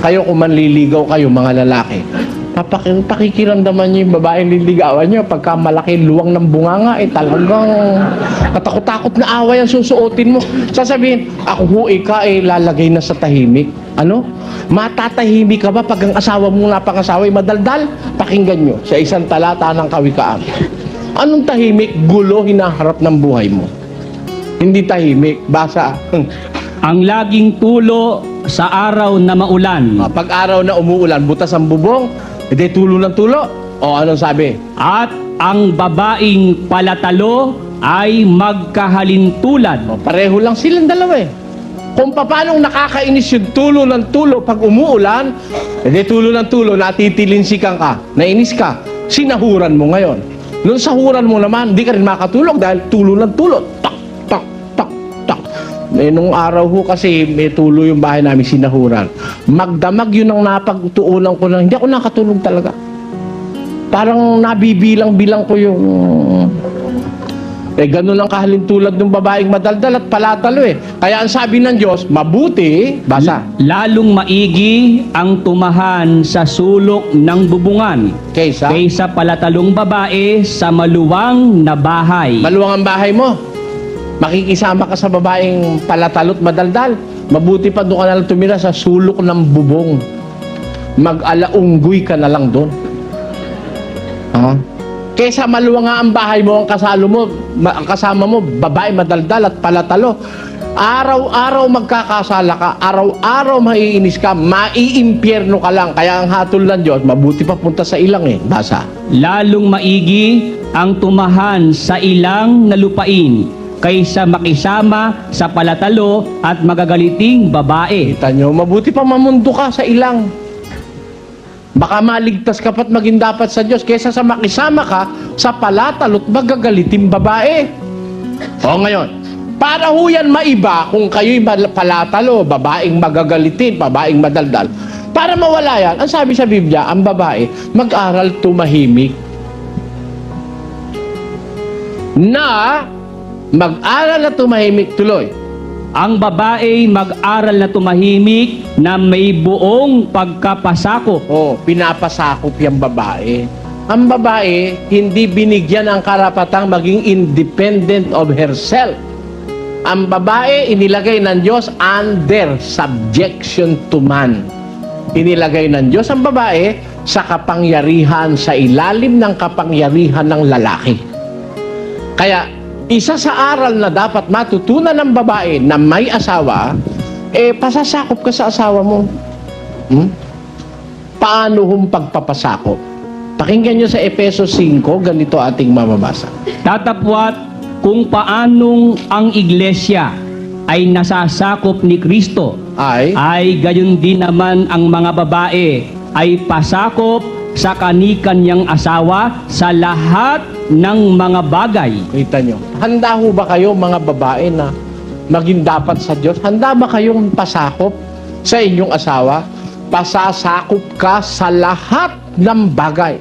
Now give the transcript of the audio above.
Kayo kung manliligaw kayo, mga lalaki, pakikiramdaman niyo yung babaeng liligawan niyo. Pagka malaki luwang ng bunganga, talagang katakot-takot na away ang susuotin mo. Sasabihin, ako ho, lalagay na sa tahimik. Ano? Matatahimik ka ba pag ang asawa mong napangasawa ay madaldal? Pakinggan nyo sa isang talata ng Kawikaan. Anong tahimik? Gulo hinaharap ng buhay mo. Hindi tahimik. Basa. Ang laging tulo sa araw na maulan. Pag araw na umuulan, butas ang bubong, hindi tulo ng tulo. O anong sabi? At ang babaeng palatalo ay magkahalintulad. Pareho lang silang dalawa eh. Kung paano nakakainis yung tulo ng tulo pag umuulan, hindi tulo ng tulo, natitilinsikan ka, nainis ka, sinahuran mo ngayon. Nung sahuran mo naman, hindi ka rin makatulog dahil tulo ng tulo. Tak, tak, tak, tak. Nung araw ho kasi may tulo yung bahay namin, sinahuran. Magdamag yun ang napagtuunan ko na hindi ako nakatulog talaga. Parang nabibilang-bilang ko yung... ganun lang kahalintulad ng babaeng madaldal at palatalo eh. Kaya ang sabi ng Diyos, mabuti, basa. Lalong maigi ang tumahan sa sulok ng bubungan kaysa palatalong babae sa maluwang na bahay. Maluwang ang bahay mo. Makikisama ka sa babaeng palatalot madaldal. Mabuti pa doon ka na lang tumira sa sulok ng bubong. Mag-alaunggoy ka na lang doon. Kaysa maluwang nga ang bahay mo, ang kasama mo, babae madaldal at palatalo. Araw-araw magkakasala ka, araw-araw maiinis ka, maiimpyerno ka lang. Kaya ang hatol ng Diyos, mabuti pa punta sa ilang eh. Basa. Lalong maigi ang tumahan sa ilang na lupain kaysa makisama sa palatalo at magagaliting babae. Kita nyo, mabuti pa mamundo ka sa ilang. Baka maligtas ka pa't maging dapat sa Diyos kaysa sa makisama ka sa palatalot magagaliting babae. O ngayon, para ho yan maiba kung kayo'y palatalo, babaeng magagalitin, babaeng madaldal. Para mawala yan, ang sabi sa Biblia, ang babae, mag-aral tumahimik. Mag-aral na tumahimik tuloy. Ang babae mag-aral na tumahimik na may buong pagkapasakop. Pinapasakop yung babae. Ang babae, hindi binigyan ng karapatang maging independent of herself. Ang babae, inilagay ng Diyos under subjection to man. Inilagay ng Diyos ang babae sa kapangyarihan, sa ilalim ng kapangyarihan ng lalaki. Kaya, isa sa aral na dapat matutunan ng babae na may asawa, pasasakop ka sa asawa mo. Paano hong pagpapasakop? Pakinggan nyo sa Efesos 5, ganito ating mamabasa. Tatapwat kung paanong ang iglesia ay nasasakop ni Kristo, ay gayon din naman ang mga babae ay pasakop sa kani-kanyang asawa sa lahat ng mga bagay. Kita nyo. Handa ho ba kayo mga babae na maging dapat sa Diyos? Handa ba kayong pasakop sa inyong asawa? Pasasakop ka sa lahat ng bagay.